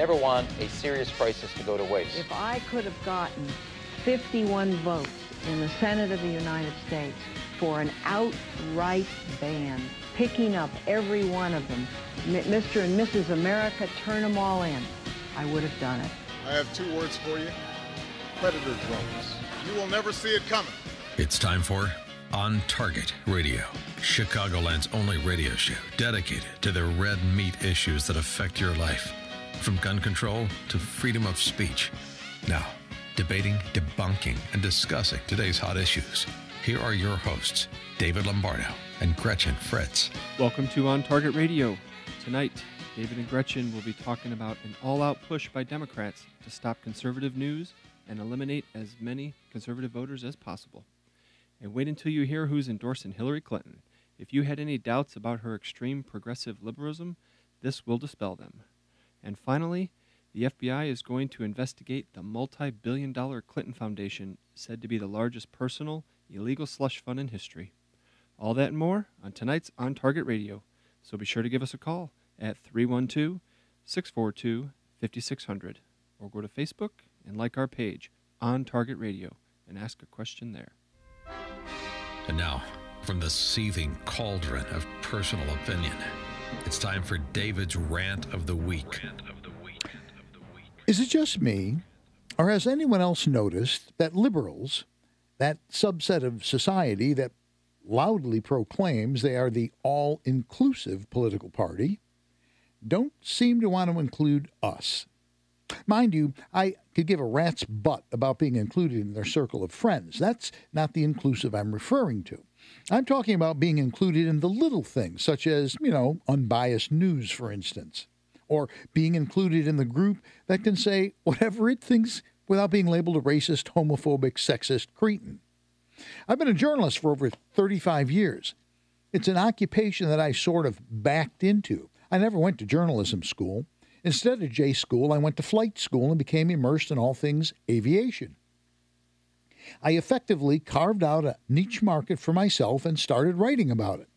never want a serious crisis to go to waste. If I could have gotten 51 votes in the Senate of the United States for an outright ban, picking up every one of them, Mr. and Mrs. America, turn them all in, I would have done it. I have 2 words for you: predator drones. You will never see it coming. It's time for On Target Radio, Chicagoland's only radio show dedicated to the red meat issues that affect your life, from gun control to freedom of speech. Now, debating, debunking, and discussing today's hot issues. Here are your hosts, David Lombardo and Gretchen Fritz. Welcome to On Target Radio. Tonight, David and Gretchen will be talking about an all-out push by Democrats to stop conservative news and eliminate as many conservative voters as possible. And wait until you hear who's endorsing Hillary Clinton. If you had any doubts about her extreme progressive liberalism, this will dispel them. And finally, the FBI is going to investigate the multi-billion-dollar Clinton Foundation, said to be the largest personal illegal slush fund in history. All that and more on tonight's On Target Radio. So be sure to give us a call at 312-642-5600 or go to Facebook and like our page, On Target Radio, and ask a question there. And now, from the seething cauldron of personal opinion, it's time for David's Rant of the Week. Is it just me, or has anyone else noticed that liberals, that subset of society that loudly proclaims they are the all-inclusive political party, don't seem to want to include us? Mind you, I could give a rat's butt about being included in their circle of friends. That's not the inclusive I'm referring to. I'm talking about being included in the little things, such as, unbiased news, for instance, or being included in the group that can say whatever it thinks without being labeled a racist, homophobic, sexist cretin. I've been a journalist for over 35 years. It's an occupation that I sort of backed into. I never went to journalism school. Instead of J school, I went to flight school and became immersed in all things aviation. I effectively carved out a niche market for myself and started writing about it.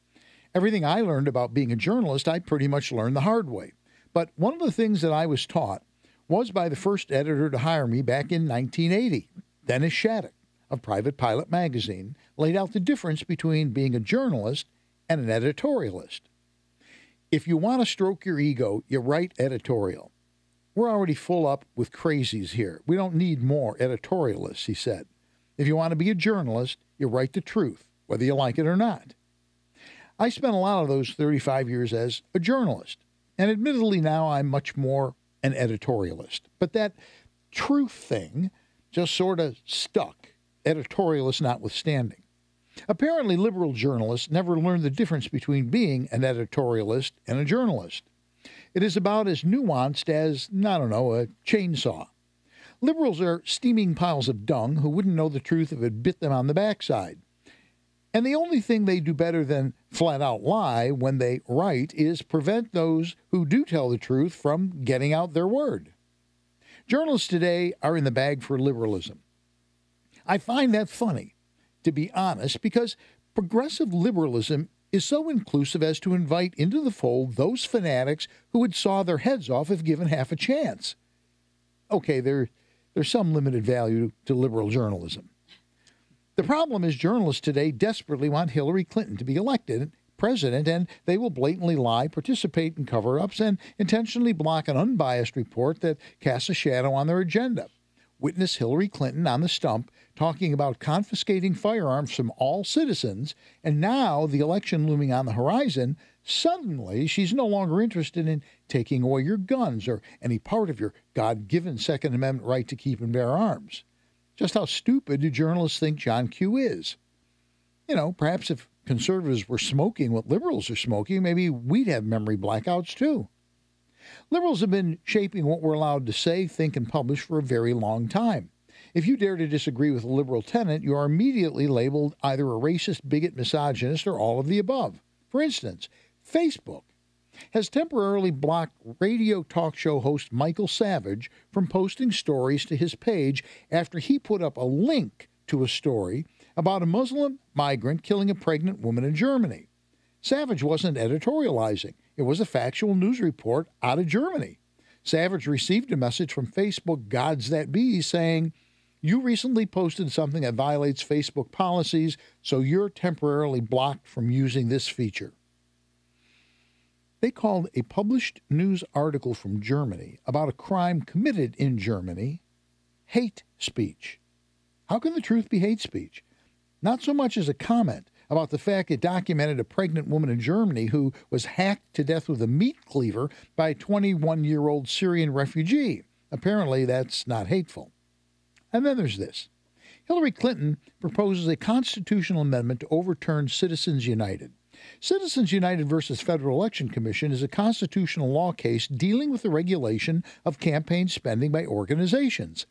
Everything I learned about being a journalist, I pretty much learned the hard way. But one of the things that I was taught was by the first editor to hire me back in 1980, Dennis Shattuck of Private Pilot magazine, laid out the difference between being a journalist and an editorialist. If you want to stroke your ego, you write editorial. We're already full up with crazies here. We don't need more editorialists, he said. If you want to be a journalist, you write the truth, whether you like it or not. I spent a lot of those 35 years as a journalist, and admittedly now I'm much more an editorialist. But that truth thing just sort of stuck, editorialist notwithstanding. Apparently, liberal journalists never learned the difference between being an editorialist and a journalist. It is about as nuanced as, a chainsaw. Liberals are steaming piles of dung who wouldn't know the truth if it bit them on the backside. And the only thing they do better than flat-out lie when they write is prevent those who do tell the truth from getting out their word. Journalists today are in the bag for liberalism. I find that funny, to be honest, because progressive liberalism is so inclusive as to invite into the fold those fanatics who would saw their heads off if given half a chance. Okay, there's some limited value to liberal journalism. The problem is journalists today desperately want Hillary Clinton to be elected president, and they will blatantly lie, participate in cover-ups, and intentionally block an unbiased report that casts a shadow on their agenda. Witness Hillary Clinton on the stump talking about confiscating firearms from all citizens, and now, the election looming on the horizon, suddenly she's no longer interested in taking away your guns or any part of your God-given Second Amendment right to keep and bear arms. Just how stupid do journalists think John Q is? Perhaps if conservatives were smoking what liberals are smoking, maybe we'd have memory blackouts too. Liberals have been shaping what we're allowed to say, think, and publish for a very long time. If you dare to disagree with a liberal tenet, you are immediately labeled either a racist, bigot, misogynist, or all of the above. For instance, Facebook has temporarily blocked radio talk show host Michael Savage from posting stories to his page after he put up a link to a story about a Muslim migrant killing a pregnant woman in Germany. Savage wasn't editorializing. It was a factual news report out of Germany. Savage received a message from Facebook gods that be saying, "You recently posted something that violates Facebook policies, so you're temporarily blocked from using this feature." They called a published news article from Germany about a crime committed in Germany hate speech. How can the truth be hate speech? Not so much as a comment about the fact it documented a pregnant woman in Germany who was hacked to death with a meat cleaver by a 21-year-old Syrian refugee. Apparently, that's not hateful. And then there's this. Hillary Clinton proposes a constitutional amendment to overturn Citizens United. Citizens United versus Federal Election Commission is a constitutional law case dealing with the regulation of campaign spending by organizations.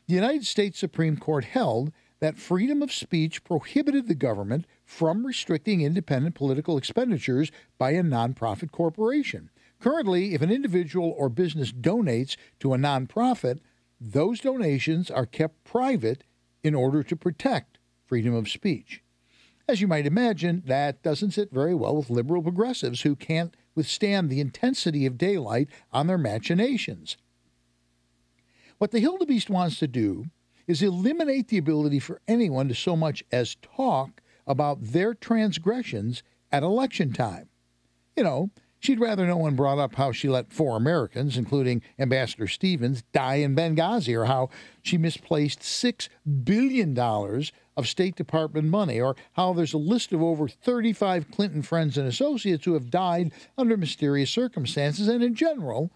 The United States Supreme Court held that freedom of speech prohibited the government from restricting independent political expenditures by a nonprofit corporation. Currently, if an individual or business donates to a nonprofit, those donations are kept private in order to protect freedom of speech. As you might imagine, that doesn't sit very well with liberal progressives who can't withstand the intensity of daylight on their machinations. What the Hildebeest wants to do is eliminate the ability for anyone to so much as talk about their transgressions at election time. You know, she'd rather no one brought up how she let 4 Americans, including Ambassador Stevens, die in Benghazi, or how she misplaced $6 billion of State Department money, or how there's a list of over 35 Clinton friends and associates who have died under mysterious circumstances, and in general,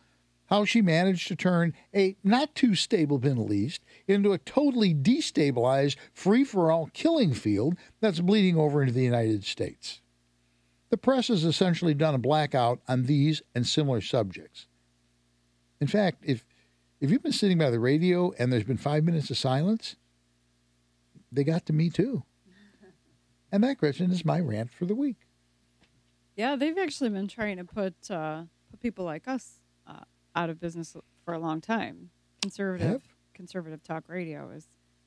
how she managed to turn a not-too-stable Middle East into a totally destabilized, free-for-all killing field that's bleeding over into the United States. The press has essentially done a blackout on these and similar subjects. In fact, if you've been sitting by the radio and there's been 5 minutes of silence, they got to me too. And that, Gretchen, is my rant for the week. Yeah, they've actually been trying to put people like us out of business for a long time. Conservative talk radio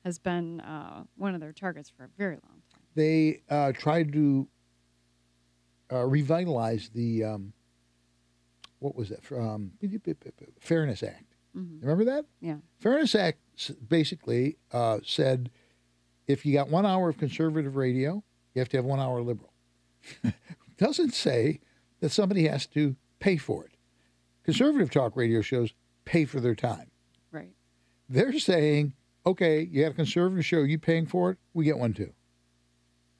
has been one of their targets for a very long time. They tried to revitalize the what was that? Fairness Act. Mm-hmm. Remember that? Yeah. Fairness Act basically said if you got 1 hour of conservative radio, you have to have 1 hour liberal. Doesn't say that somebody has to pay for it. Conservative talk radio shows pay for their time. Right. They're saying, okay, you got a conservative show, you paying for it? We get one too.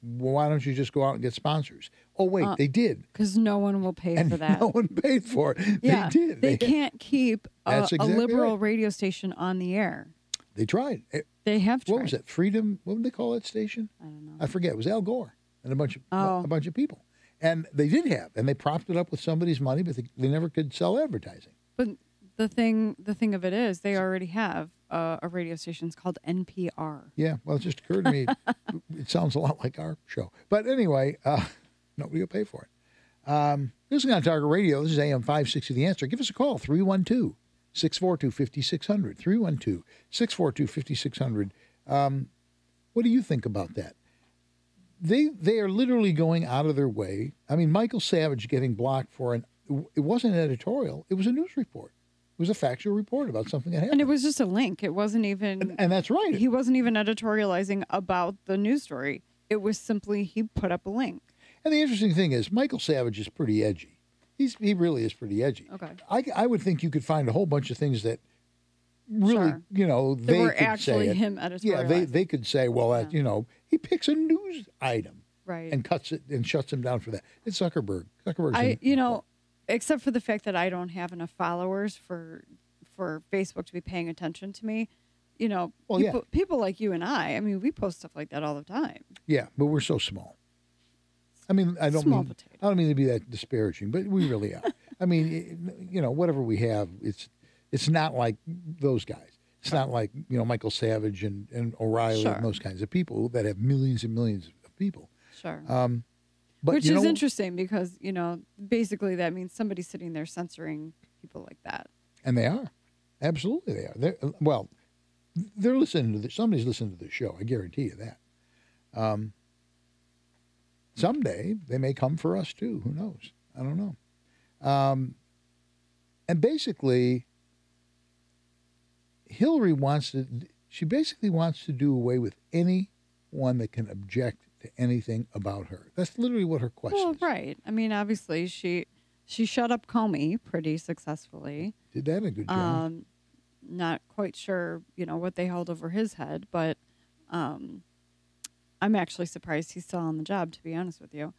Well, why don't you just go out and get sponsors? Oh, wait, they did. Because no one will pay for that. No one paid for it. Yeah, they did. They can't keep a liberal right. radio station on the air. They tried. They have tried. What was it? Freedom? What would they call that station? I don't know. I forget. It was Al Gore and a bunch of people. And they did have, and they propped it up with somebody's money, but they never could sell advertising. But the thing of it is, they already have a radio station. It's called NPR. Yeah, well, it just occurred to me, it sounds a lot like our show. But anyway, nobody will pay for it. Listening on Target Radio, this is AM560 The Answer. Give us a call, 312-642-5600, 312-642-5600. What do you think about that? They are literally going out of their way. I mean, Michael Savage getting blocked for it wasn't an editorial. It was a news report. It was a factual report about something that happened. And it was just a link. It wasn't even... And that's right. He wasn't even editorializing about the news story. It was simply he put up a link. And the interesting thing is, Michael Savage is pretty edgy. He really is pretty edgy. Okay. I would think you could find a whole bunch of things that really, Sure. They were could actually say him editorializing. Yeah, they could say, well, that, he picks a news item right. and cuts it and shuts him down for that. It's Zuckerberg. Except for the fact that I don't have enough followers for Facebook to be paying attention to me, people like you and I mean, we post stuff like that all the time. Yeah, but we're so small. I mean, I don't mean to be that disparaging, but we really are. I mean, whatever we have, it's not like those guys. It's not like, Michael Savage and O'Reilly Sure. and those kinds of people that have millions and millions of people. Sure. But which is interesting because, basically that means somebody's sitting there censoring people like that. And they are. Absolutely they are. They're listening to this. Somebody's listening to the show. I guarantee you that. Someday they may come for us too. Who knows? I don't know. And basically, Hillary she basically wants to do away with anyone that can object to anything about her. That's literally what her question is. Well, right. I mean, obviously, she shut up Comey pretty successfully. Did that a good job. Not quite sure, what they held over his head, but I'm actually surprised he's still on the job, to be honest with you.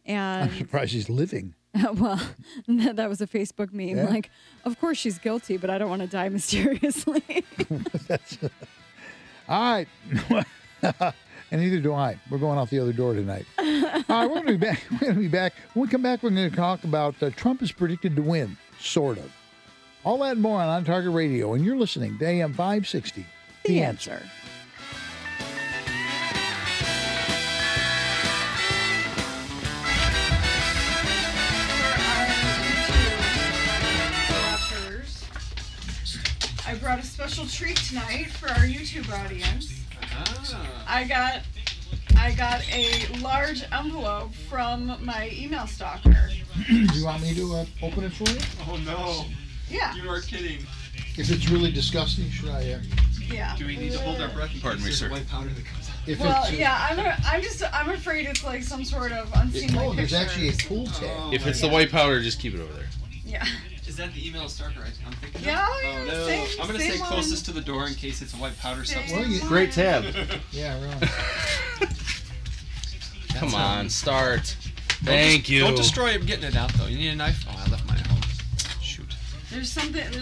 And I'm surprised he's living. Well, that was a Facebook meme. Yeah. Like, of course she's guilty, but I don't want to die mysteriously. All right. And neither do I. We're going out the other door tonight. All right, we're going to be back. When we come back, we're going to talk about Trump is predicted to win, sort of. All that and more on Target Radio, and you're listening to AM560. The Answer. I brought a special treat tonight for our YouTube audience. I got a large envelope from my email stalker. Do you want me to open it for you? Oh, no. Yeah. You are kidding. If it's really disgusting, should I? Yeah. Do we need to hold our breath? Pardon me, sir. White powder that comes out. Well, yeah, I'm afraid it's like some sort of unseemly picture. There's actually a pull tab. If it's the white powder, just keep it over there. Yeah. Is that the email stalker I'm thinking Yeah, of? oh, no. same- I'm going to same stay one. closest to the door in case it's a white powder substance. Well, you- Great tab. Yeah, really. Come on, start. Thank you. Don't destroy it getting it out, though. You need a knife? Oh, I left mine at home. Shoot. There's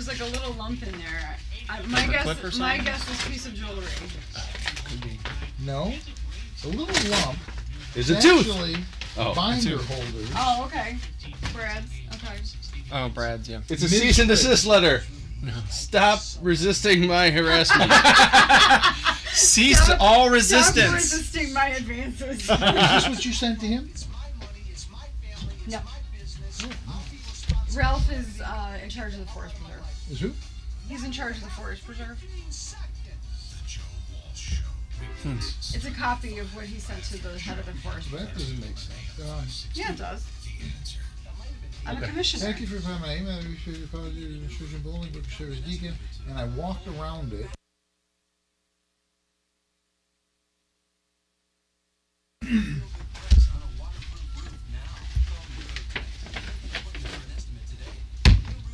like a little lump in there. My Like a guess clip or something? is piece of jewelry. Could be. No. A little lump. Is a tooth. Actually, Oh, binder tooth. holders. Oh, okay. Brad's. Okay. Oh, Brad's, yeah. It's a cease and desist letter. Stop resisting my harassment. Cease all Stop resistance. resisting my advances. Is this what you sent to him? No. Ralph is in charge of the Forest Preserve. Is who? He's in charge of the Forest Preserve. It's a copy of what he sent to the head of the Forest That Preserve. doesn't make sense. Yeah, it does. I'm a commissioner. Thank you for finding my email. I appreciate your apology to the Surgeon Bowling, Book Service Deacon, and I walked around it.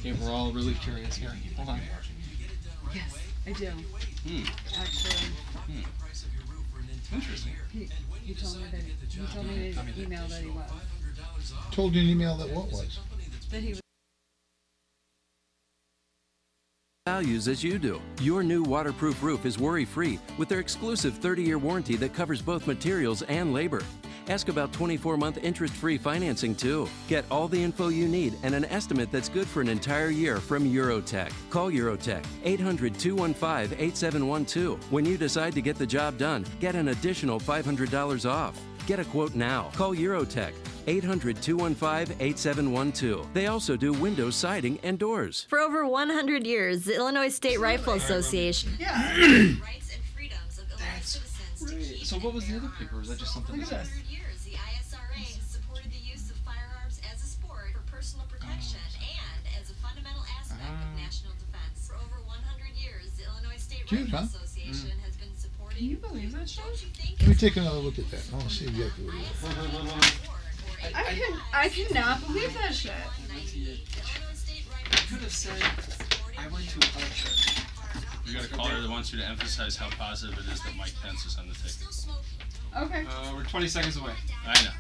Okay, we're all really curious here. Hold on. Yes, I do. Hmm. Actually, Interesting. he told me in an email that he was. Told you in an email that what was? That he was. Values as you do. Your new waterproof roof is worry-free with their exclusive 30-year warranty that covers both materials and labor. Ask about 24-month interest-free financing too. Get all the info you need and an estimate that's good for an entire year from Eurotech. Call Eurotech 800-215-8712. When you decide to get the job done, get an additional $500 off. Get a quote now. Call Eurotech 800-215-8712. They also do windows, siding, and doors. For over 100 years, the Illinois State Rifle Association. Yeah. Rights and freedoms of Illinois citizens to Right. keep So what was the other paper? Was that just something? Look at this. 100 years, the ISRA has supported the use of firearms as a sport for personal protection and as a fundamental aspect of national defense. For over 100 years, the Illinois State Cute, Rifle huh? Association has been supporting. Can you believe that shit? Don't you think Let me take another look at that. I want to see exactly what it is. I cannot believe that shit. I could have said I went to a church. We got a caller that wants you to emphasize how positive it is that Mike Pence is on the ticket. Okay. We're 20 seconds away. I know.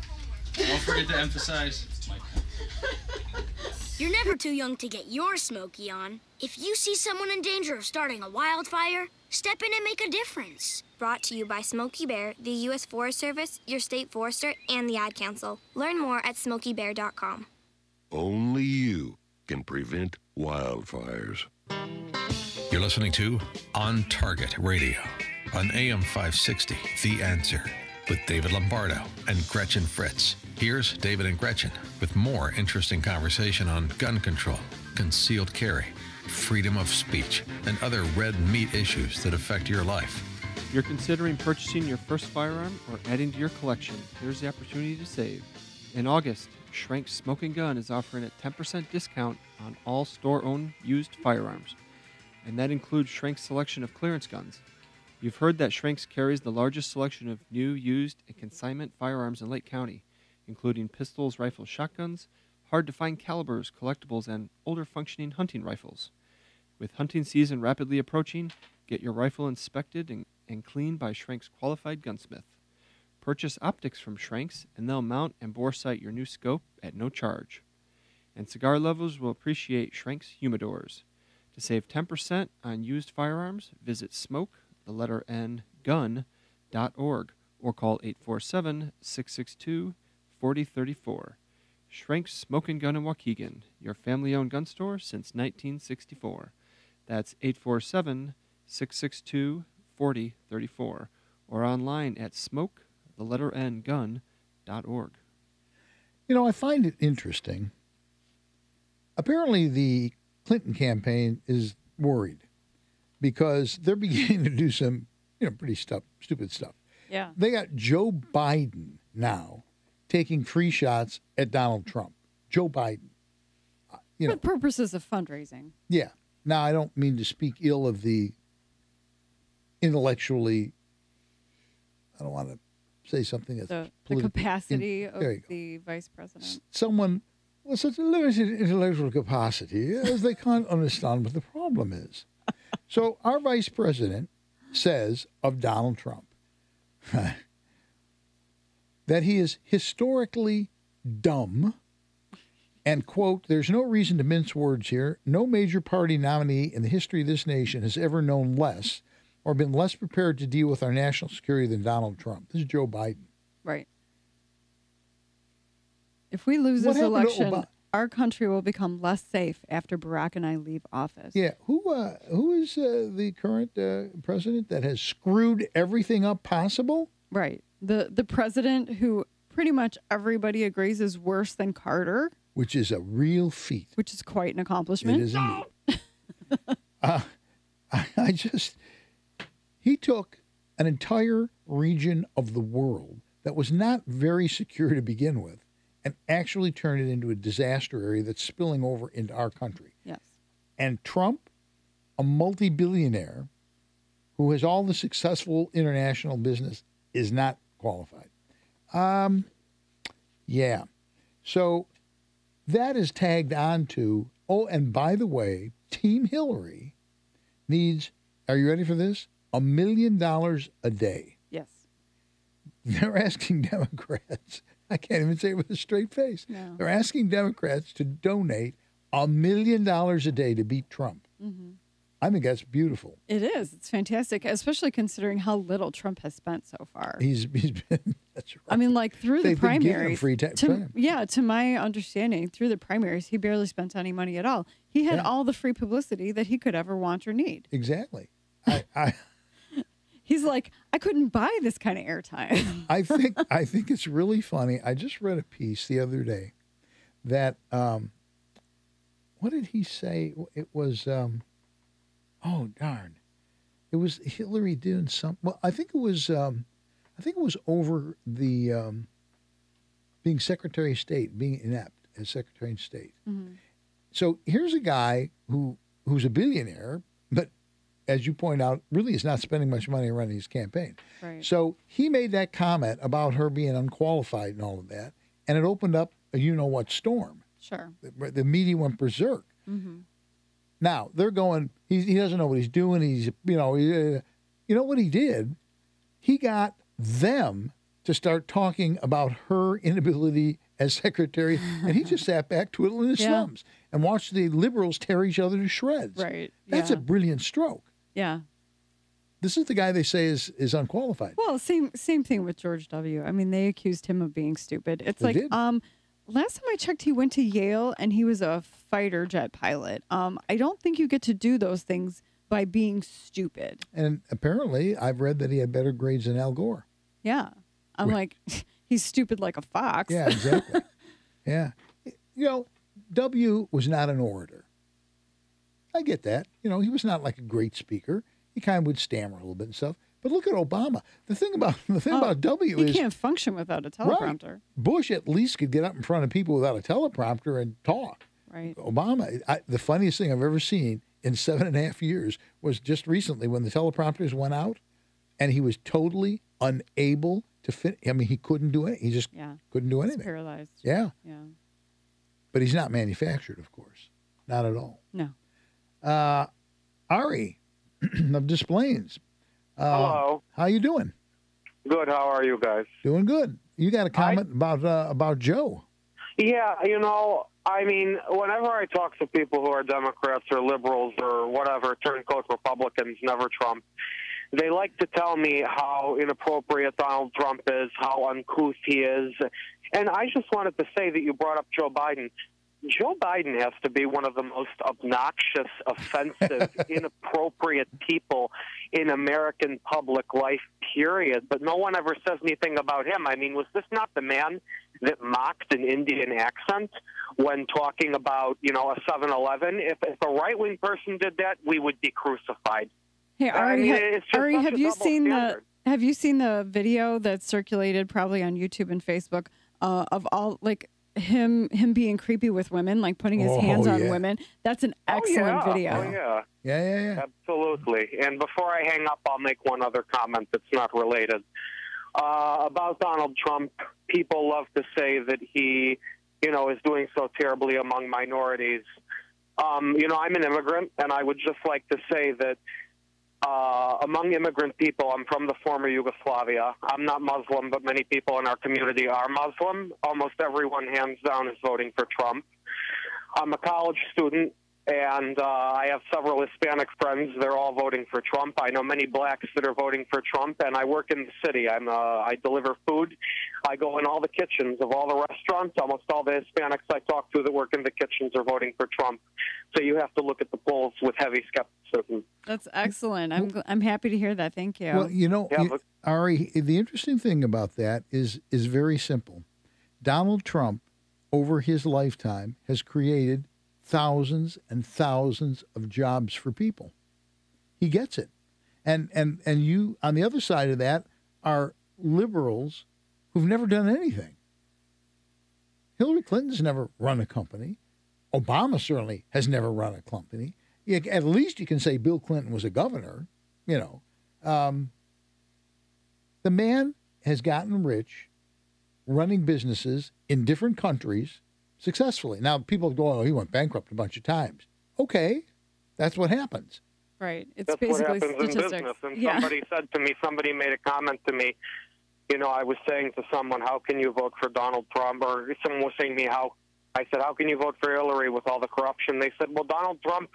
Don't forget to emphasize Mike Pence. You're never too young to get your Smokey on. If you see someone in danger of starting a wildfire, step in and make a difference. Brought to you by Smokey Bear, the U.S. Forest Service, your state forester, and the Ad Council. Learn more at smokeybear.com. Only you can prevent wildfires. You're listening to On Target Radio on AM560 The Answer with David Lombardo and Gretchen Fritz. Here's David and Gretchen with more interesting conversation on gun control, concealed carry, freedom of speech, and other red meat issues that affect your life. If you're considering purchasing your first firearm or adding to your collection, here's the opportunity to save. In August, Schrank's Smoking Gun is offering a 10% discount on all store-owned used firearms. and that includes Schrank's selection of clearance guns. You've heard that Schrank's carries the largest selection of new, used, and consignment firearms in Lake County, including pistols, rifles, shotguns, hard-to-find calibers, collectibles, and older functioning hunting rifles. With hunting season rapidly approaching, get your rifle inspected and cleaned by Schrank's qualified gunsmith. Purchase optics from Schrank's, and they'll mount and bore sight your new scope at no charge. And cigar lovers will appreciate Schrank's humidors. To save 10% on used firearms, visit gun.org or call 847-662-4034. Schrank's Smoke and Gun in Waukegan, your family-owned gun store since 1964. That's 847-662-4034 or online at gun.org. You know, I find it interesting. Apparently, the Clinton campaign is worried because they're beginning to do some, pretty stupid stuff. Yeah. They got Joe Biden now taking free shots at Donald Trump. Joe Biden. For purposes of fundraising. Yeah. Now, I don't mean to speak ill of the intellectually, I don't want to say something that's the politically capacity of the vice president. Someone with such a limited intellectual capacity as they can't understand what the problem is. So our vice president says of Donald Trump that he is historically dumb and, quote, there's no reason to mince words here. No major party nominee in the history of this nation has ever known less or been less prepared to deal with our national security than Donald Trump. This is Joe Biden. Right. If we lose this election, our country will become less safe after Barack and I leave office. Yeah. Who is the current president that has screwed everything up possible? Right. The president who pretty much everybody agrees is worse than Carter. Which is a real feat. Which is quite an accomplishment. It is indeed. He took an entire region of the world that was not very secure to begin with and actually turned it into a disaster area that's spilling over into our country. Yes. And Trump, a multi-billionaire who has all the successful international business, is not qualified. Yeah. So that is tagged on to, and by the way, Team Hillary needs, are you ready for this? $1 million a day. Yes. They're asking Democrats, I can't even say it with a straight face. No. They're asking Democrats to donate $1 million a day to beat Trump. Mm-hmm. I think that's beautiful. It is. It's fantastic, especially considering how little Trump has spent so far. He's been, that's right. I mean, like through the primaries. To my understanding, through the primaries, he barely spent any money at all. He had all the free publicity that he could ever want or need. Exactly. He's like, I couldn't buy this kind of airtime. I think it's really funny. I just read a piece the other day that what did he say? It was oh darn, it was Hillary doing some. Well, I think it was over the being Secretary of State, being inept as Secretary of State. Mm-hmm. So here's a guy who's a billionaire, but as you point out, really is not spending much money running his campaign. Right. So he made that comment about her being unqualified and all of that, and it opened up a you-know-what storm. Sure. The media went berserk. Mm-hmm. Now, they're going, he doesn't know what he's doing. He's, you know what he did? He got them to start talking about her inability as secretary, and he just sat back twiddling his thumbs and watched the liberals tear each other to shreds. Right. That's a brilliant stroke. Yeah. This is the guy they say is unqualified. Well, same thing with George W. I mean, they accused him of being stupid. It's They like, did. last time I checked, he went to Yale and he was a fighter jet pilot. I don't think you get to do those things by being stupid. And apparently, I've read that he had better grades than Al Gore. Yeah. I'm like, he's stupid like a fox. Yeah, exactly. Yeah. W was not an orator. I get that. He was not like a great speaker. He kind of would stammer a little bit and stuff. But look at Obama. The thing about W is he can't function without a teleprompter. Right. Bush at least could get up in front of people without a teleprompter and talk. Right. Obama, the funniest thing I've ever seen in 7.5 years was just recently when the teleprompters went out, and he was totally unable to fit. I mean, he couldn't do it. He just couldn't do anything. He's paralyzed. Yeah. Yeah. But he's not manufactured, of course. Not at all. No. Ari of Des Plaines. Hello. How you doing? Good. How are you guys? Doing good. You got a comment about Joe? Yeah, I mean, whenever I talk to people who are Democrats or liberals or whatever, turncoat Republicans, never Trump, they like to tell me how inappropriate Donald Trump is, how uncouth he is. And I just wanted to say that you brought up Joe Biden. Joe Biden has to be one of the most obnoxious, offensive, inappropriate people in American public life, period. But no one ever says anything about him. I mean, was this not the man that mocked an Indian accent when talking about, a 7-Eleven? If a right-wing person did that, we would be crucified. Hey, Ari, Ari, have you seen the video that circulated probably on YouTube and Facebook of all him being creepy with women, like putting his hands on women? That's an excellent video. Oh, yeah. Yeah. Absolutely. And before I hang up, I'll make one other comment that's not related. About Donald Trump, people love to say that he, is doing so terribly among minorities. I'm an immigrant, and I would just like to say that among immigrant people, I'm from the former Yugoslavia. I'm not Muslim, but many people in our community are Muslim. Almost everyone, hands down, is voting for Trump. I'm a college student, and I have several Hispanic friends. They're all voting for Trump. I know many blacks that are voting for Trump, and I work in the city. I deliver food. I go in all the kitchens of all the restaurants. Almost all the Hispanics I talk to that work in the kitchens are voting for Trump. So you have to look at the polls with heavy skepticism. That's excellent. I'm happy to hear that. Thank you. Well, Ari, the interesting thing about that is very simple. Donald Trump, over his lifetime, has created thousands and thousands of jobs for people. He gets it. And you, on the other side of that, are liberals who've never done anything. Hillary Clinton's never run a company. Obama certainly has never run a company. At least you can say Bill Clinton was a governor, The man has gotten rich running businesses in different countries successfully. Now, people go, oh, he went bankrupt a bunch of times. Okay, that's what happens. Right. That's basically what happens statistics. in business. And somebody made a comment to me, I was saying to someone, how can you vote for Donald Trump? Or someone was saying to me, I said, how can you vote for Hillary with all the corruption? They said, well, Donald Trump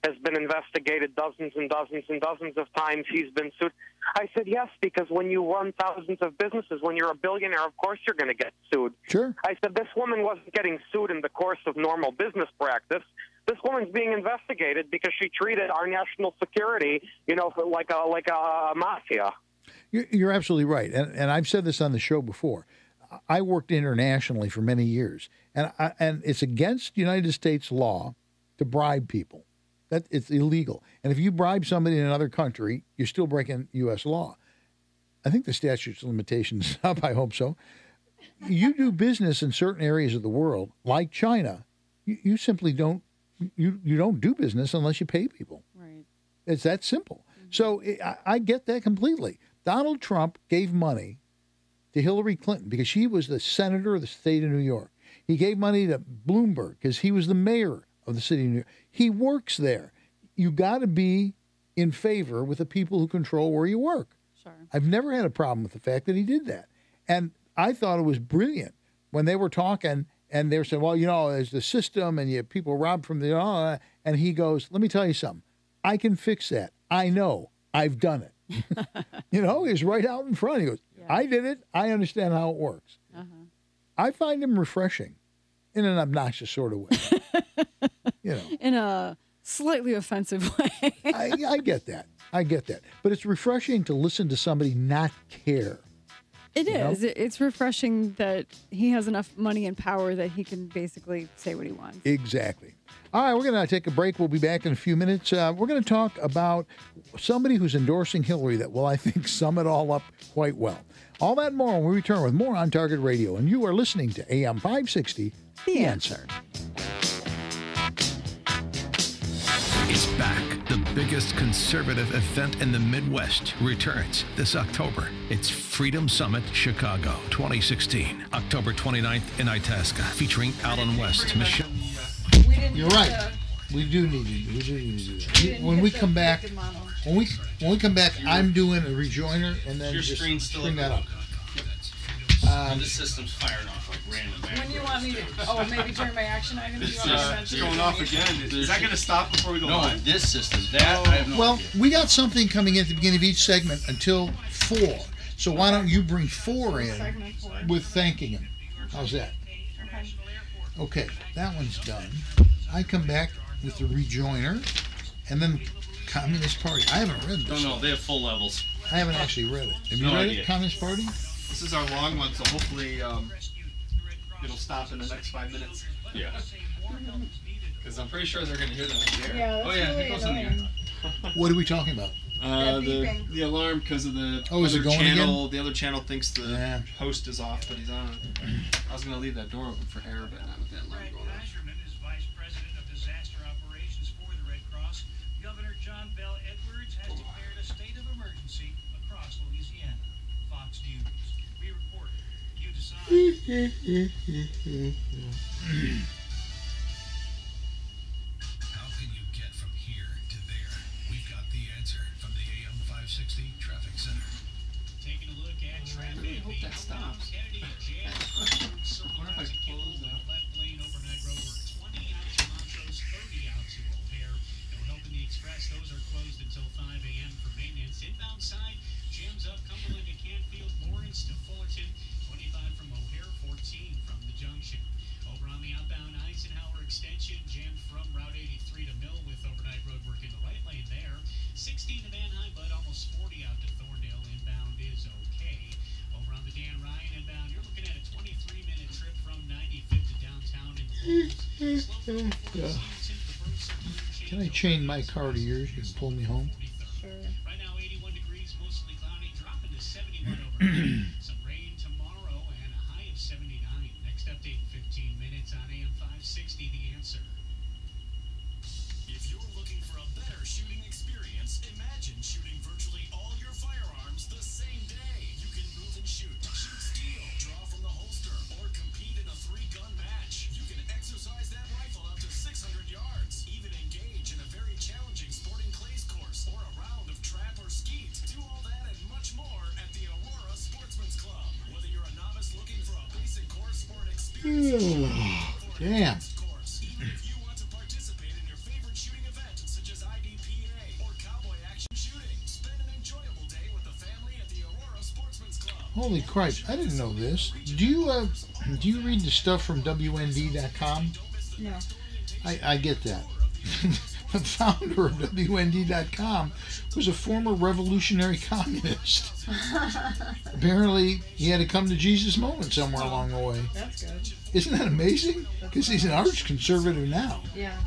has been investigated dozens and dozens and dozens of times. He's been sued. I said, yes, because when you run thousands of businesses, when you're a billionaire, of course you're going to get sued. Sure. I said, this woman wasn't getting sued in the course of normal business practice. This woman's being investigated because she treated our national security, like a mafia. You're absolutely right. And I've said this on the show before. I worked internationally for many years, and it's against United States law to bribe people. That it's illegal. And if you bribe somebody in another country, you're still breaking U.S. law. I think the statute of limitations is up. I hope so. You do business in certain areas of the world, like China. You simply don't. You don't do business unless you pay people. Right. It's that simple. Mm-hmm. So I get that completely. Donald Trump gave money to Hillary Clinton because she was the senator of the state of New York. He gave money to Bloomberg because he was the mayor of the city of New York. He works there. You got to be in favor with the people who control where you work. Sure. I've never had a problem with the fact that he did that. And I thought it was brilliant when they were talking and they were saying, well, there's the system and you have people robbed from the, and he goes, let me tell you something. I can fix that. I know. I've done it. He's right out in front. He goes, I did it. I understand how it works. Uh-huh. I find him refreshing in an obnoxious sort of way. In a slightly offensive way. I get that. But it's refreshing to listen to somebody not care. It is. It's refreshing that he has enough money and power that he can basically say what he wants. Exactly. All right, we're going to take a break. We'll be back in a few minutes. We're going to talk about somebody who's endorsing Hillary that will, I think, sum it all up quite well. All that and more when we return with more On Target Radio. And you are listening to AM560, The Answer. is back. The biggest conservative event in the Midwest returns this October. It's Freedom Summit Chicago 2016, October 29th in Itasca, featuring Alan West, Michelle. You're right. We do need to do that. When we come back, I'm doing a rejoiner and then just bring that up. This system's firing off like random. When do you want me to? Maybe during my action items. It's going off again. Is that going to stop before we go live? No, this system. I have no idea. We got something coming in at the beginning of each segment until 4. So why don't you bring 4 in with thanking him? How's that? Okay, that one's done. I come back with the rejoiner, and then Communist Party. I haven't read this. No, they have full levels. I haven't actually read it. Have you read it, Communist Party? This is our long one, so hopefully it'll stop in the next 5 minutes. Yeah. Because I'm pretty sure they're going to hear that on the air. Yeah, that's really it goes on the air. What are we talking about? The alarm because of the is it going channel. again? The other channel thinks the host is off, but he's on. I was going to leave that door open for air, but not with that alarm going on. Is Vice President of Disaster Operations for the Red Cross. Governor John Bell Edwards has declared a state of emergency across Louisiana. Fox News. We report. You decide. How can you get from here to there? We've got the answer from the AM560 Traffic Center. Taking a look at traffic. I hope that stops. Kennedy jam. What if I close that? Left lane overnight road work 20 out to Montrose, 30 out to O'Hare. And we're hoping the express, those are closed until 5 a.m. for maintenance. Inbound side, jams up Cumberland to Canfield, Lawrence to Fullerton, 25 from O'Hare, 14 from the junction. Over on the outbound Eisenhower extension, jammed from Route 83 to Mill with overnight road work in the right lane there. 16 to Manheim, but almost 40 out to Thorndale. Inbound is okay. Over on the Dan Ryan inbound, you're looking at a 23-minute trip from 95th to downtown in Lowell. Can I chain my car to yours? You can pull me home. Sure. Right now, 81 degrees, mostly cloudy, dropping to 71 overnight. Some rain tomorrow and a high of 79. Next update in 15 minutes on AM560 The Answer. If you're looking for a better shooting experience, imagine shooting virtually all your firearms the same day. You can move and shoot steel, draw from the holster, or compete in a 3-gun match. You can exercise that rifle up to 600 yards, even engage in a very challenging sporting clays course or a round of trap or skeet. Do all that and much more at the Aurora Sportsman's Club. Whether you're a novice looking for a basic core sport experience, Damn. even if you want to participate in your favorite shooting event, such as IDPA or cowboy action shooting, spend an enjoyable day with the family at the Aurora Sportsman's Club. Holy Christ, I didn't know this. Do you read the stuff from WND.com? No. I get that. The founder of WND.com was a former revolutionary communist. Apparently, he had a come to Jesus moment somewhere along the way. That's good. Isn't that amazing? Because he's an arch conservative now. Yeah.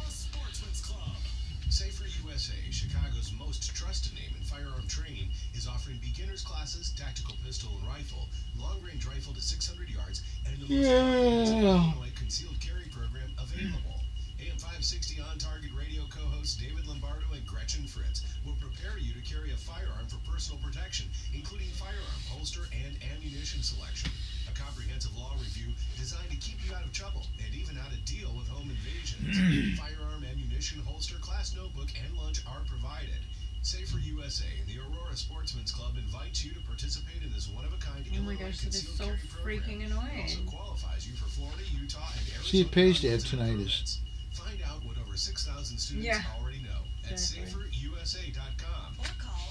Safer USA, Chicago's most trusted name in firearm training, is offering beginners classes, tactical pistol and rifle, long-range rifle to 600 yards, and the most Illinois concealed carry program available. AM560 on-target radio co-hosts David Lombardo and Gretchen Fritz will prepare you to carry a firearm for personal protection, including firearm, holster, and ammunition selection. A comprehensive law review designed to keep you out of trouble and even how to deal with home invasions. Firearm, ammunition, holster, class notebook, and lunch are provided. Safer USA and the Aurora Sportsman's Club invites you to participate in this one-of-a-kind Oh my gosh, that is so freaking annoying. Also qualifies you for Florida, Utah, and Arizona. See, it pays to have tinnitus. Find out what over 6,000 students already know at saferusa.com. Or call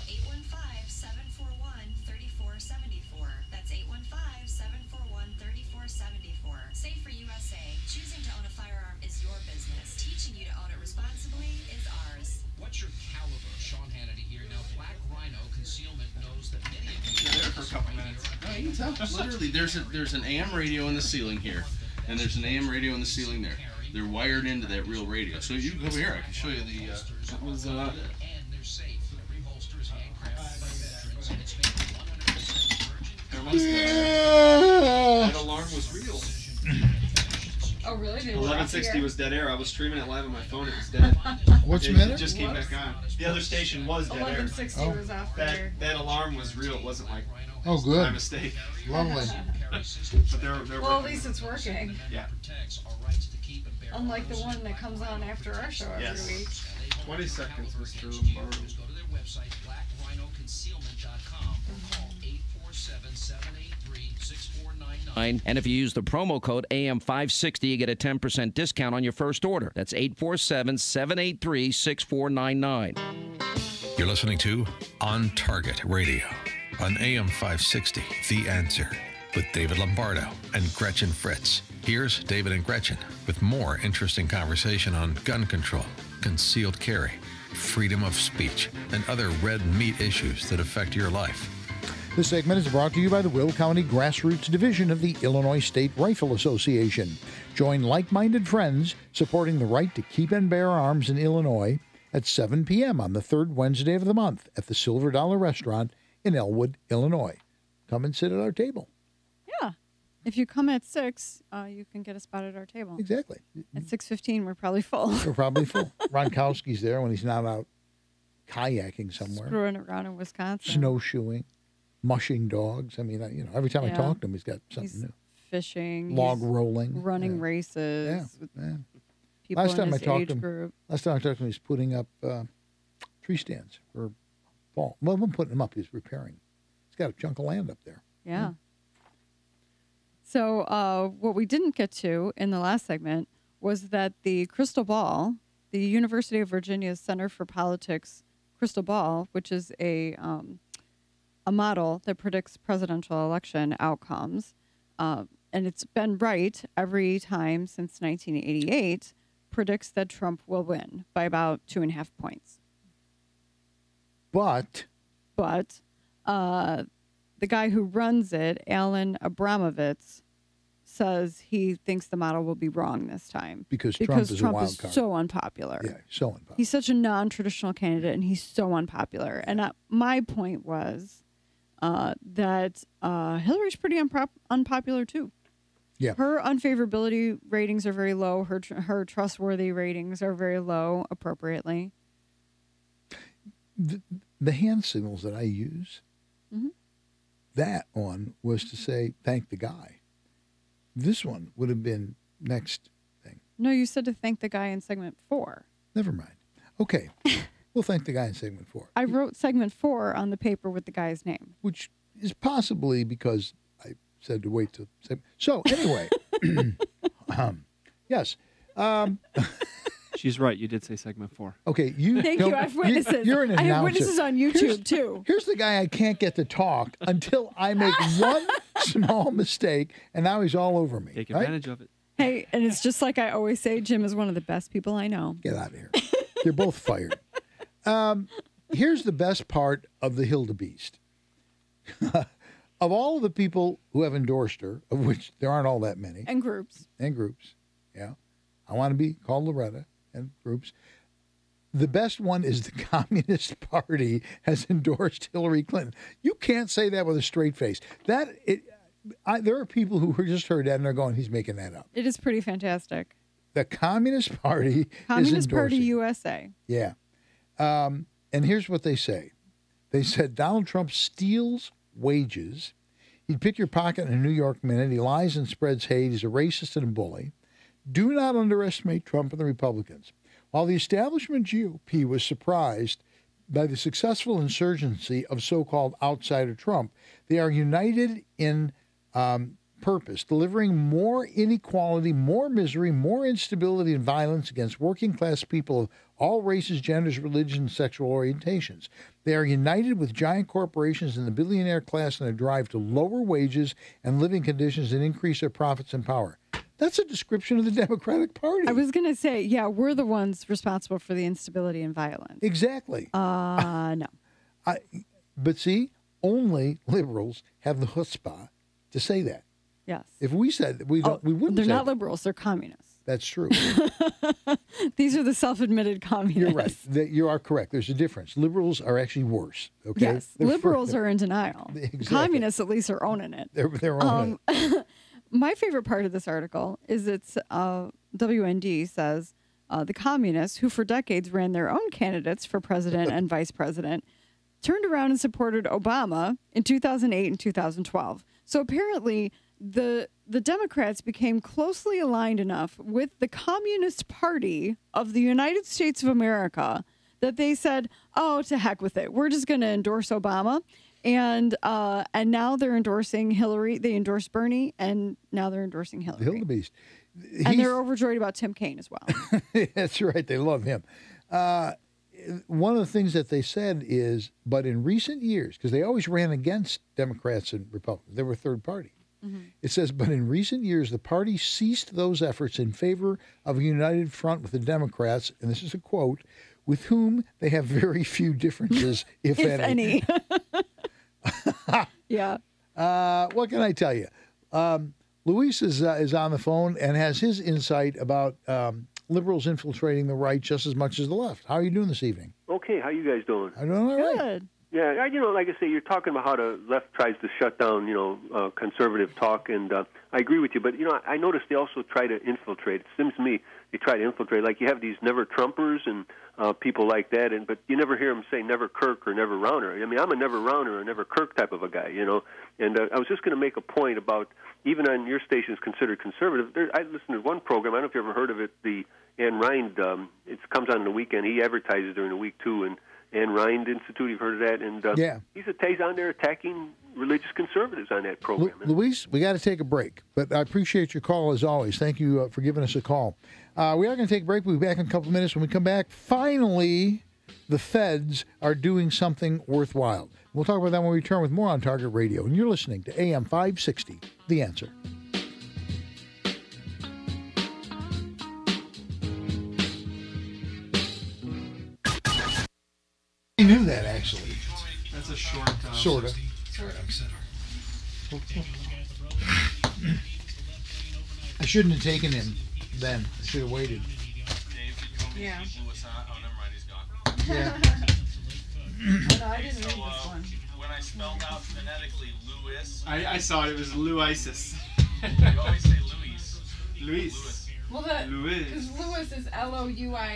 815-741-3474. That's 815-741-3474. Safer USA. Choosing to own a firearm is your business. Teaching you to own it responsibly is ours. What's your caliber? Sean Hannity here. Now, Black Rhino Concealment knows that many of you... They're there for a couple minutes. No, you can tell. Literally, there's an AM radio in the ceiling here, and there's an AM radio in the ceiling there. They're wired into that real radio. So you can come here. I can show you the. That was and they're safe. Every holster is handcrafted by veterans, and it's made 100% virgin. That alarm was real. Oh, really? They were 1160 was dead air. I was streaming it live on my phone. It was dead. What's the It matter? just came back on. The other station was dead air. 1160 was off the air. That alarm was real. It wasn't like Oh, good. my mistake. Lovely. But they're Well, at least it's working. Yeah. Unlike the one that comes on after our show every Yes. week. 20 seconds, Mr. Lombardo. Go to their website, blackrhinoconcealment.com, or call 847-783-6499. And if you use the promo code AM560, you get a 10% discount on your first order. That's 847-783-6499. You're listening to On Target Radio on AM560 The Answer with David Lombardo and Gretchen Fritz. Here's David and Gretchen with more interesting conversation on gun control, concealed carry, freedom of speech, and other red meat issues that affect your life. This segment is brought to you by the Will County Grassroots Division of the Illinois State Rifle Association. Join like-minded friends supporting the right to keep and bear arms in Illinois at 7 p.m. on the third Wednesday of the month at the Silver Dollar Restaurant in Elwood, Illinois. Come and sit at our table. Yeah. If you come at 6, you can get a spot at our table. Exactly. At 6:15, we're probably full. We're probably full. Ronkowski's there when he's not out kayaking somewhere. Screwing around in Wisconsin. Snowshoeing, mushing dogs. I mean, every time I Yeah. talk to him, he's got something He's new. fishing. Log he's rolling. Running races. With people Last in time I his talked age to him, group. he's putting up tree stands for fall. Well, I'm putting them up. He's repairing. He's got a chunk of land up there. Yeah. So what we didn't get to in the last segment was that the crystal ball, the University of Virginia's Center for Politics crystal ball, which is a model that predicts presidential election outcomes, and it's been right every time since 1988, predicts that Trump will win by about 2.5 points. But the guy who runs it, Alan Abramovitz, says he thinks the model will be wrong this time. Because Trump is a wild card. So unpopular. Yeah, so unpopular. He's such a non-traditional candidate, and he's so unpopular. And my point was that Hillary's pretty unpopular, too. Yeah. Her unfavorability ratings are very low. Her trustworthy ratings are very low, appropriately. The hand signals that I use, that one was to say, thank the guy. This one would have been next thing. No, you said to thank the guy in segment 4. Never mind. Okay. We'll thank the guy in segment 4. I wrote segment 4 on the paper with the guy's name. Which is possibly because I said to wait till segment. So, anyway. Yes. She's right. You did say segment 4. Okay. Thank you. I have witnesses. You're an announcer. I have witnesses on YouTube, too. Here's the guy I can't get to talk until I make one small mistake, and now he's all over me. Take advantage of it. Hey, and it's just like I always say, Jim is one of the best people I know. Get out of here. You're both fired. Here's the best part of the Hildebeest. Of all of the people who have endorsed her, of which there aren't all that many. And groups. Yeah. I want to be called Loretta and groups. The best one is the Communist Party has endorsed Hillary Clinton. You can't say that with a straight face. There are people who just heard that and they're going, he's making that up. It is pretty fantastic. The Communist Party is Communist Party endorsing. USA. Yeah. And here's what they say. They said Donald Trump steals wages. He'd pick your pocket in a New York minute. He lies and spreads hate. He's a racist and a bully. Do not underestimate Trump and the Republicans. While the establishment GOP was surprised by the successful insurgency of so-called outsider Trump, they are united in purpose, delivering more inequality, more misery, more instability and violence against working-class people of all races, genders, religions, sexual orientations. They are united with giant corporations and the billionaire class in a drive to lower wages and living conditions and increase their profits and power. That's a description of the Democratic Party. I was going to say, yeah, we're the ones responsible for the instability and violence. Exactly. No. But see, only liberals have the chutzpah to say that. Yes. If we said we don't, we wouldn't. They're say not that. liberals. They're communists. That's true. These are the self-admitted communists. You're right. You are correct. There's a difference. Liberals are actually worse. Okay. Yes. Liberals are in denial. Exactly. Communists, at least, are owning it. They're owning it. my favorite part of this article is it's WND says the communists, who for decades ran their own candidates for president and vice president, turned around and supported Obama in 2008 and 2012. So apparently the Democrats became closely aligned enough with the Communist Party of the United States of America that they said, oh, to heck with it. We're just going to endorse Obama. And now they're endorsing Hillary. They endorsed Bernie, and now they're endorsing Hillary. The Hildebeest. And they're overjoyed about Tim Kaine as well. That's right. They love him. One of the things that they said is, but in recent years, because they always ran against Democrats and Republicans, they were third party. Mm-hmm. It says, but in recent years, the party ceased those efforts in favor of a united front with the Democrats, and this is a quote, with whom they have very few differences, if any. Yeah. What can I tell you? Luis is on the phone and has his insight about liberals infiltrating the right just as much as the left. How are you doing this evening? Okay, how you guys doing? I'm doing all right. Good. Yeah, like I say, you're talking about how the left tries to shut down, conservative talk, and I agree with you. But, I noticed they also try to infiltrate. It seems to me they try to infiltrate. Like you have these never Trumpers and people like that, but you never hear them say never Kirk or never Rauner. I mean, I'm a never Rauner or never Kirk type of a guy, And I was just going to make a point about, even on your station is considered conservative. I listened to one program, I don't know if you ever heard of it, the Ann Rind, it comes on the weekend. He advertises during the week, too, and Ann Rind Institute, you've heard of that? And yeah. He's on there attacking religious conservatives on that program. Luis, we got to take a break, but I appreciate your call as always. Thank you for giving us a call. We are going to take a break. We'll be back in a couple of minutes. When we come back, finally, the feds are doing something worthwhile. We'll talk about that when we return with more on Target Radio. And you're listening to AM560, The Answer. I knew that, actually. That's a short... Sort of. I shouldn't have taken him then. I should have waited. Yeah. Yeah. No, I didn't read this one. When I spelled out phonetically Louis... I saw it. It was Louisis. You always say Louis. Louis. Well, because Louis is Louis. I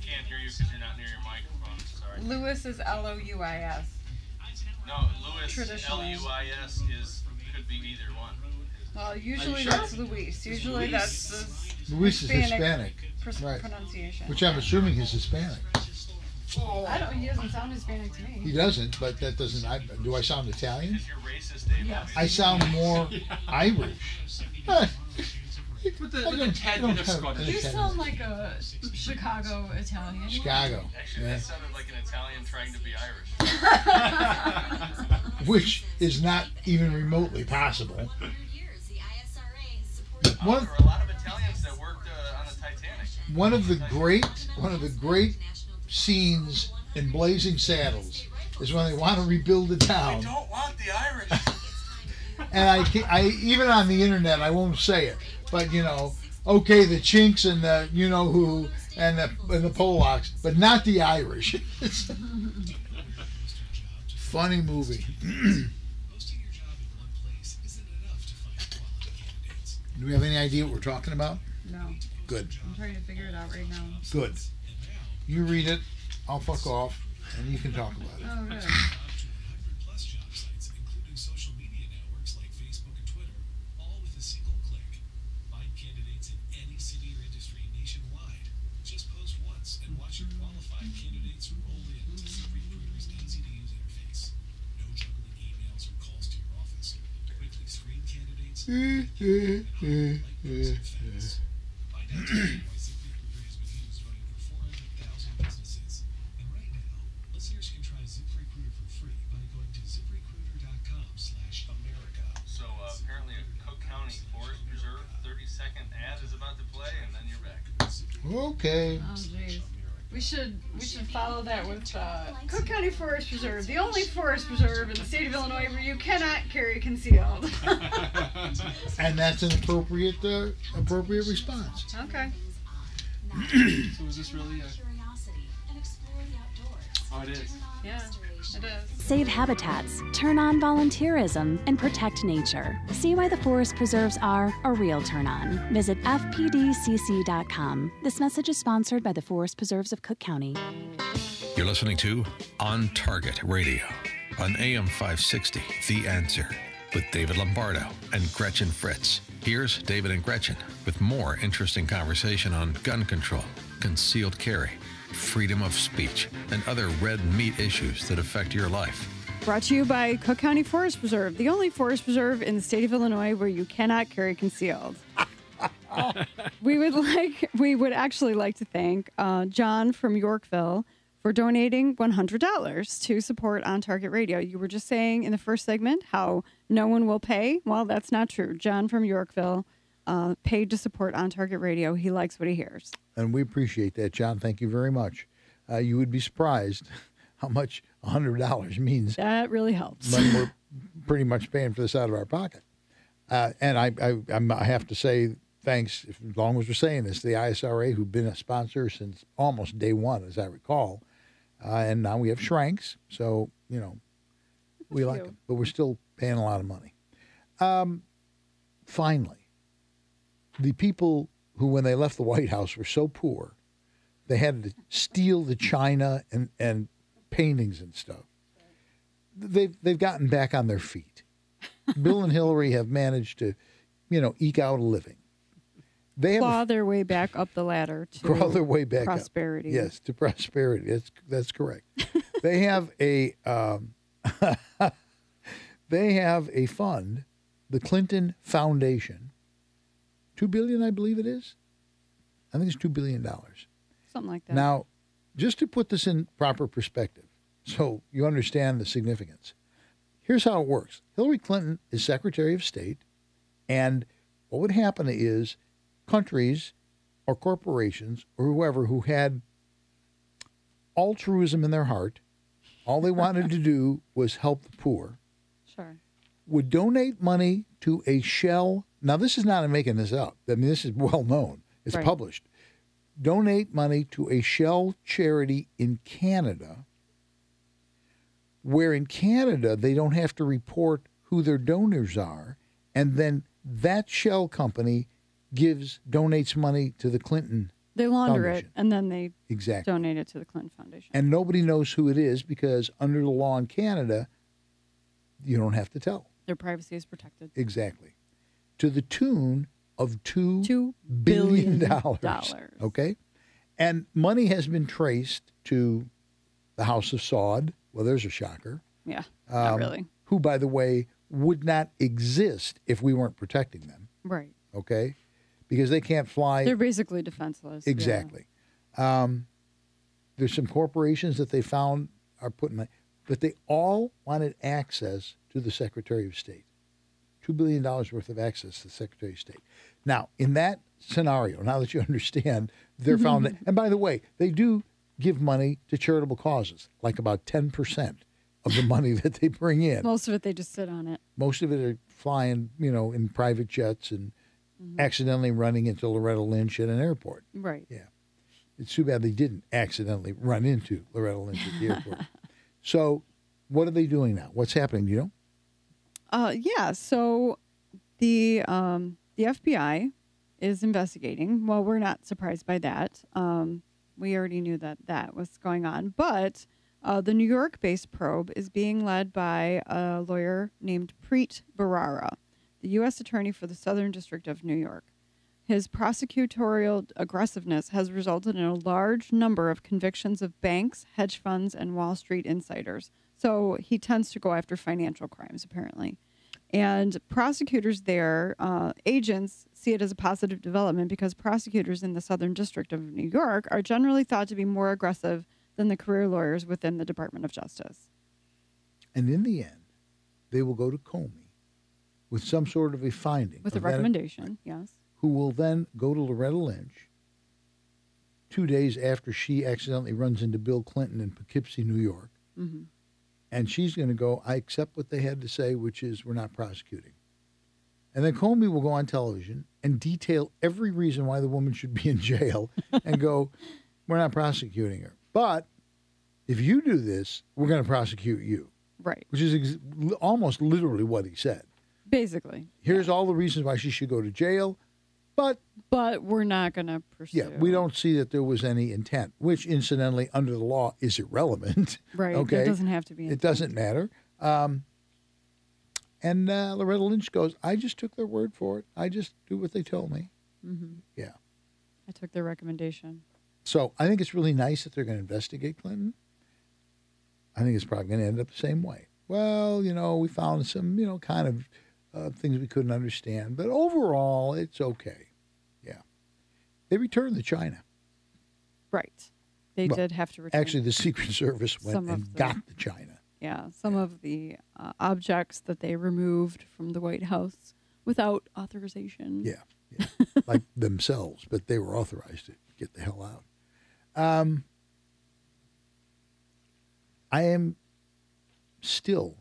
can't hear you because you're not near your microphone. Sorry. Louis is Louis. No, Louis, Luis, could be either one. Well, usually that's Luis. Usually that's the Luis is Hispanic. Right. Pronunciation. Which I'm assuming is Hispanic. He doesn't sound Hispanic to me. He doesn't, but that doesn't... do I sound Italian? You're racist, Dave. Yes. I sound more Irish. With a tad bit of Scottish. You sound like a Chicago Italian. Chicago. Actually, that sounded like an Italian trying to be Irish. Which is not even remotely possible. There are a lot of Italians that worked on the Titanic. One of the great scenes in Blazing Saddles is when they want to rebuild the town. We don't want the Irish. And I even on the internet, I won't say it, but okay, the Chinks and the who and the Polacks, but not the Irish. It's a funny movie. Do we have any idea what we're talking about? No. Good. I'm trying to figure it out right now. Good. You read it, I'll fuck off, and you can talk about it. Oh, good. Apparently a Cook County Forest Preserve 30-second ad is about to play, and then you're back. Okay. Oh, jeez. We should follow that with Cook County Forest Preserve, the only forest preserve in the state of Illinois where you cannot carry concealed. And that's an appropriate response. Okay. So is this really a... Oh, it is. Yeah, it is. Save habitats, turn on volunteerism, and protect nature. See why the forest preserves are a real turn on. Visit fpdcc.com. This message is sponsored by the Forest Preserves of Cook County. You're listening to On Target Radio on AM560 The Answer with David Lombardo and Gretchen Fritz. Here's David and Gretchen with more interesting conversation on gun control, concealed carry, freedom of speech, and other red meat issues that affect your life. Brought to you by Cook County Forest Preserve, the only forest preserve in the state of Illinois where you cannot carry concealed. We would actually like to thank John from Yorkville for donating $100 to support On Target Radio. You were just saying in the first segment how no one will pay. Well, that's not true. John from Yorkville paid to support On Target Radio. He likes what he hears. And we appreciate that, John. Thank you very much. You would be surprised how much $100 means. That really helps. When we're pretty much paying for this out of our pocket. And I have to say thanks, as long as we're saying this, to the ISRA, who've been a sponsor since almost day one, as I recall. And now we have shranks, so, you know, we like them. But we're still paying a lot of money. Finally, the people who, when they left the White House, were so poor, they had to steal the china and paintings and stuff. They've gotten back on their feet. Bill and Hillary have managed to, you know, eke out a living. They claw their way back up the ladder to crawl their way back prosperity. Up. Yes, to prosperity. That's correct. They have a they have a fund, the Clinton Foundation. $2 billion, I believe it is. I think it's $2 billion. Something like that. Now, just to put this in proper perspective, so you understand the significance. Here's how it works. Hillary Clinton is Secretary of State, and what would happen is countries or corporations or whoever who had altruism in their heart, all they wanted to do was help the poor, sure, would donate money to a shell. Now, this is not, I'm making this up. I mean, this is well known. It's published. Donate money to a shell charity in Canada, where in Canada they don't have to report who their donors are, and then that shell company donates money to the Clinton They launder Foundation. it, and then they Exactly. donate it to the Clinton Foundation. And nobody knows who it is because under the law in Canada, you don't have to tell. Their privacy is protected. Exactly. To the tune of $2 billion. Okay? And money has been traced to the House of Saud. Well, there's a shocker. Yeah, not really. Who, by the way, would not exist if we weren't protecting them. Right. Okay? Because they can't fly. They're basically defenseless. Exactly. Yeah. There's some corporations that they found are putting money, but they all wanted access to the Secretary of State. $2 billion worth of access to the Secretary of State. Now, in that scenario, now that you understand, they're found. And by the way, they do give money to charitable causes, like about 10% of the money that they bring in. Most of it, they just sit on it. Most of it are flying, you know, in private jets and accidentally running into Loretta Lynch at an airport. Right. Yeah. It's too bad they didn't accidentally run into Loretta Lynch at the airport. So what are they doing now? What's happening? Do you know? Yeah. So the FBI is investigating. Well, we're not surprised by that. We already knew that was going on. But the New York-based probe is being led by a lawyer named Preet Bharara, the U.S. Attorney for the Southern District of New York. His prosecutorial aggressiveness has resulted in a large number of convictions of banks, hedge funds, and Wall Street insiders. So he tends to go after financial crimes, apparently. And prosecutors there, agents, see it as a positive development because prosecutors in the Southern District of New York are generally thought to be more aggressive than the career lawyers within the Department of Justice. And in the end, they will go to Comey with some sort of a finding. With a recommendation, yes. Who will then go to Loretta Lynch 2 days after she accidentally runs into Bill Clinton in Poughkeepsie, New York. Mm-hmm. And she's going to go, I accept what they had to say, which is we're not prosecuting. And then Comey will go on television and detail every reason why the woman should be in jail and go, we're not prosecuting her. But if you do this, we're going to prosecute you. Right. Which is almost literally what he said. Basically. Here's all the reasons why she should go to jail, but we're not going to pursue. Yeah, we don't see that there was any intent, which incidentally, under the law, is irrelevant. Right. Okay. It doesn't have to be. It doesn't matter. And Loretta Lynch goes, I just took their word for it. I just do what they told me. Mm-hmm. Yeah. I took their recommendation. So I think it's really nice that they're going to investigate Clinton. I think it's probably going to end up the same way. Well, we found some, kind of things we couldn't understand. But overall, it's okay. Yeah. They returned to China. Right. They did have to return. Actually, the Secret Service went and got to China. Yeah, some of the objects that they removed from the White House without authorization. Yeah. Like themselves, but they were authorized to get the hell out. I am still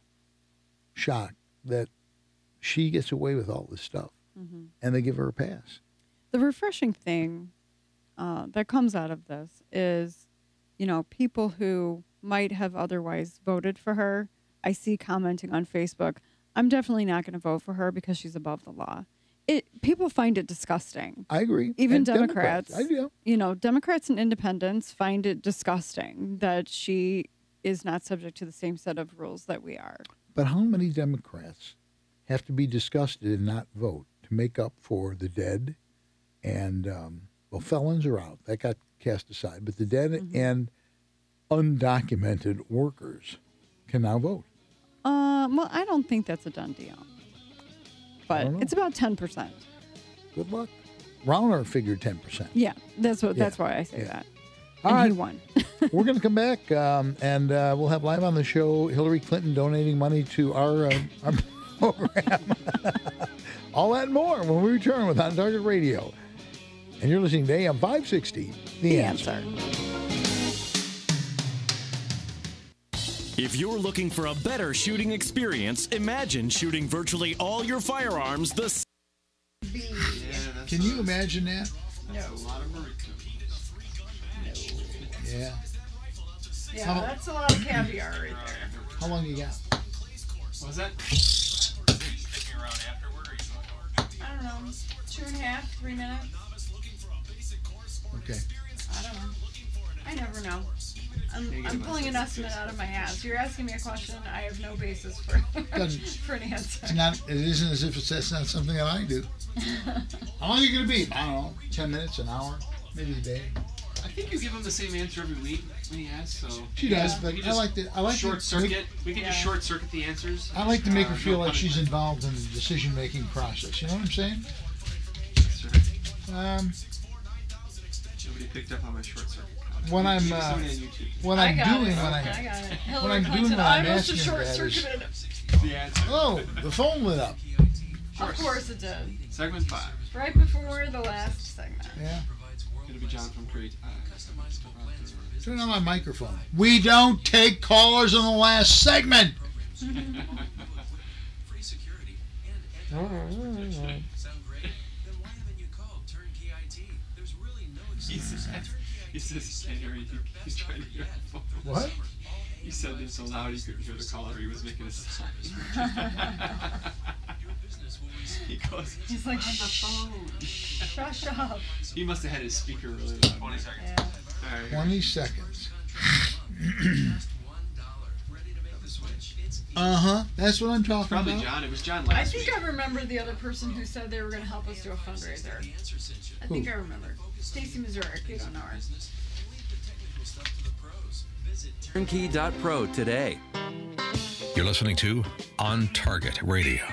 shocked that she gets away with all this stuff, and they give her a pass. The refreshing thing that comes out of this is, people who might have otherwise voted for her. I see commenting on Facebook, I'm definitely not going to vote for her because she's above the law. People find it disgusting. I agree. Even And Democrats. I do. Democrats and independents find it disgusting that she is not subject to the same set of rules that we are. But how many Democrats have to be disgusted and not vote to make up for the dead? And, felons are out. That got cast aside. But the dead and undocumented workers can now vote. Well, I don't think that's a done deal. But it's about 10%. Good luck. Rauner figured 10%. Yeah, that's why I say that. All and right. he won. We're going to come back, and we'll have live on the show Hillary Clinton donating money to our program. All that and more when we return with On Target Radio. And you're listening to AM560, The Answer. If you're looking for a better shooting experience, imagine shooting virtually all your firearms the Can you imagine that? No. Yeah. Yeah, that's a lot of caviar right there. How long you got? What was that? I don't know, 2.5, 3 minutes. Okay. I don't know. I never know. I'm pulling an estimate out of my ass. You're asking me a question I have no basis for for an answer. It isn't as if that's not something that I do. How long are you going to be? I don't know, 10 minutes, an hour, maybe a day. I think you give him the same answer every week when he asks. So She does, but I like short to circuit. We can just short circuit the answers. I like to make her feel like she's involved in the decision-making process. You know what I'm saying? Nobody picked up on my short circuit. When I'm when I'm asking her that is, the answer. oh, the phone lit up. Of course it did. Segment 5. Right before the last segment. Yeah. Gonna be John from Crete. Turn on my microphone. We don't take callers in the last segment. free security and All right. Sound great? Then why haven't you called Turnkey IT? There's really no excuse. He says, can't hear you. He's trying to hear the phone. What? He said it so loud he couldn't hear the caller. He was making a sign. He goes, he's like, on the phone. Shush up. He must have had his speaker really loud. 20 seconds. Yeah. Right. 20 seconds. That's what I'm talking Probably about. John. It was John last I think week. I remember the other person who said they were going to help us do a fundraiser. I think I remember. Stacy Mazurek. You don't know her. Turnkey.pro today. You're listening to On Target Radio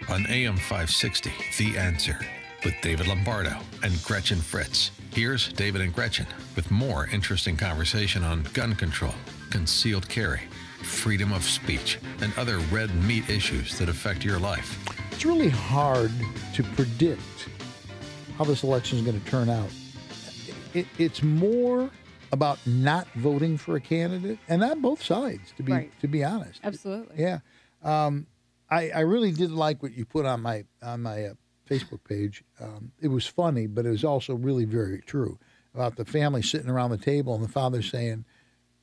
on AM560 The Answer with David Lombardo and Gretchen Fritz. Here's David and Gretchen with more interesting conversation on gun control, concealed carry, freedom of speech, and other red meat issues that affect your life. It's really hard to predict how this election is going to turn out. It's more about not voting for a candidate, and on both sides, to be honest. Absolutely. Yeah. I really did like what you put on my Facebook page. It was funny, but it was also really very true about the family sitting around the table and the father saying,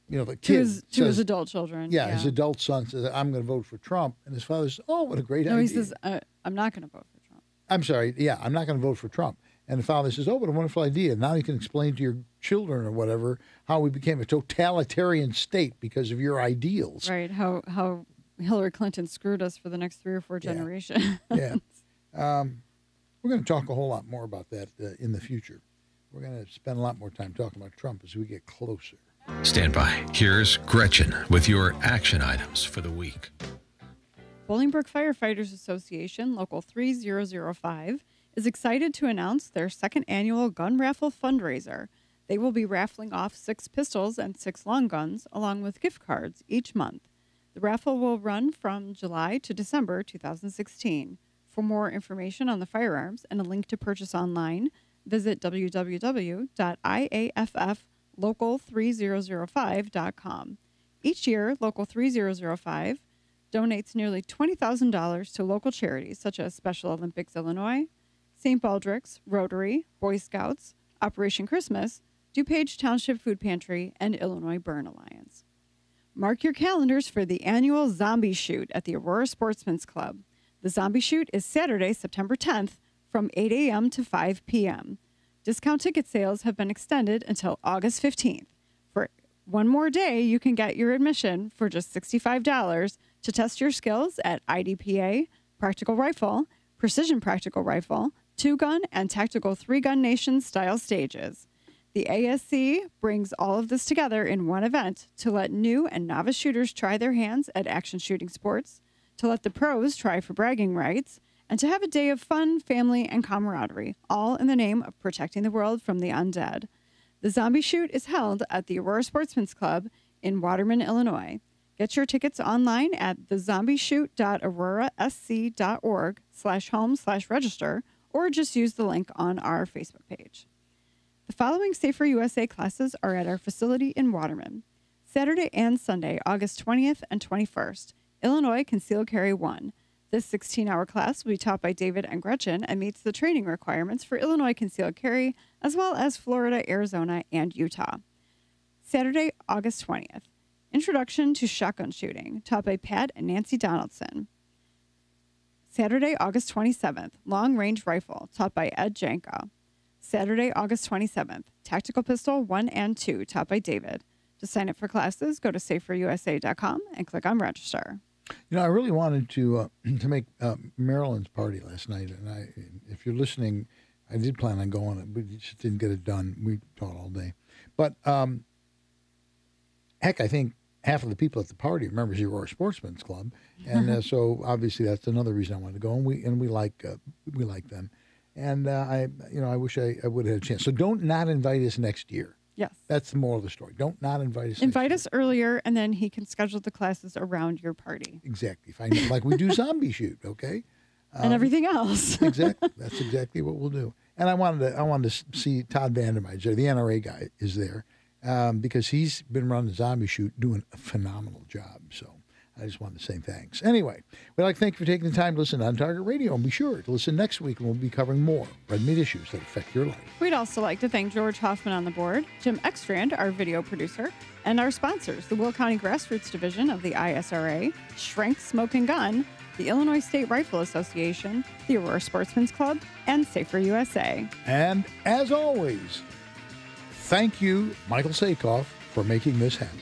the kid to his adult children. Yeah, his adult son says, I'm going to vote for Trump. And his father says, oh, what a great idea. No, he says, I'm not going to vote for Trump. I'm sorry. Yeah, I'm not going to vote for Trump. And the father says, oh, what a wonderful idea. Now you can explain to your children or whatever how we became a totalitarian state because of your ideals. Right, how Hillary Clinton screwed us for the next 3 or 4 generations. Yeah. We're going to talk a whole lot more about that in the future. We're going to spend a lot more time talking about Trump as we get closer. Stand by. Here's Gretchen with your action items for the week. Bolingbrook Firefighters Association, Local 3005, is excited to announce their second annual gun raffle fundraiser. They will be raffling off 6 pistols and 6 long guns, along with gift cards each month. The raffle will run from July to December 2016. For more information on the firearms and a link to purchase online, visit www.iafflocal3005.com. Each year, Local 3005 donates nearly $20,000 to local charities such as Special Olympics Illinois, St. Baldrick's, Rotary, Boy Scouts, Operation Christmas, DuPage Township Food Pantry, and Illinois Burn Alliance. Mark your calendars for the annual Zombie Shoot at the Aurora Sportsman's Club. The Zombie Shoot is Saturday, September 10th from 8 a.m. to 5 p.m. Discount ticket sales have been extended until August 15th. For one more day, you can get your admission for just $65 to test your skills at IDPA, Practical Rifle, Precision Practical Rifle, 2-gun, and Tactical 3-gun Nation style stages. The ASC brings all of this together in one event to let new and novice shooters try their hands at action shooting sports, to let the pros try for bragging rights, and to have a day of fun, family, and camaraderie, all in the name of protecting the world from the undead. The Zombie Shoot is held at the Aurora Sportsman's Club in Waterman, Illinois. Get your tickets online at thezombieshoot.aurorasc.org/home/register, or just use the link on our Facebook page. The following Safer USA classes are at our facility in Waterman. Saturday and Sunday, August 20th and 21st, Illinois Concealed Carry 1. This 16-hour class will be taught by David and Gretchen and meets the training requirements for Illinois Concealed Carry, as well as Florida, Arizona, and Utah. Saturday, August 20th, Introduction to Shotgun Shooting, taught by Pat and Nancy Donaldson. Saturday, August 27th, Long Range Rifle, taught by Ed Janka. Saturday, August 27th, Tactical Pistol 1 and 2, taught by David. To sign up for classes, go to saferusa.com and click on Register. I really wanted to make Marilyn's party last night, and if you're listening, I did plan on going, but we just didn't get it done. We taught all day. But, heck, I think half of the people at the party are members of the Aurora Sportsman's Club, and so obviously that's another reason I wanted to go, and we like them. And I wish I would have had a chance. So don't not invite us next year. Yes. That's the moral of the story. Don't not invite us. Invite us earlier, and then he can schedule the classes around your party. Exactly. Like we do Zombie Shoot, okay? And everything else. Exactly. That's exactly what we'll do. And I wanted to see Todd Vandermeyer, the NRA guy, is there because he's been running the Zombie Shoot, doing a phenomenal job. So I just wanted to say thanks. Anyway, we'd like to thank you for taking the time to listen to On Target Radio, and be sure to listen next week, and we'll be covering more red meat issues that affect your life. We'd also like to thank George Hoffman on the board, Jim Ekstrand, our video producer, and our sponsors, the Will County Grassroots Division of the ISRA, Schrenk Smoke and Gun, the Illinois State Rifle Association, the Aurora Sportsman's Club, and Safer USA. And as always, thank you, Michael Sakoff, for making this happen.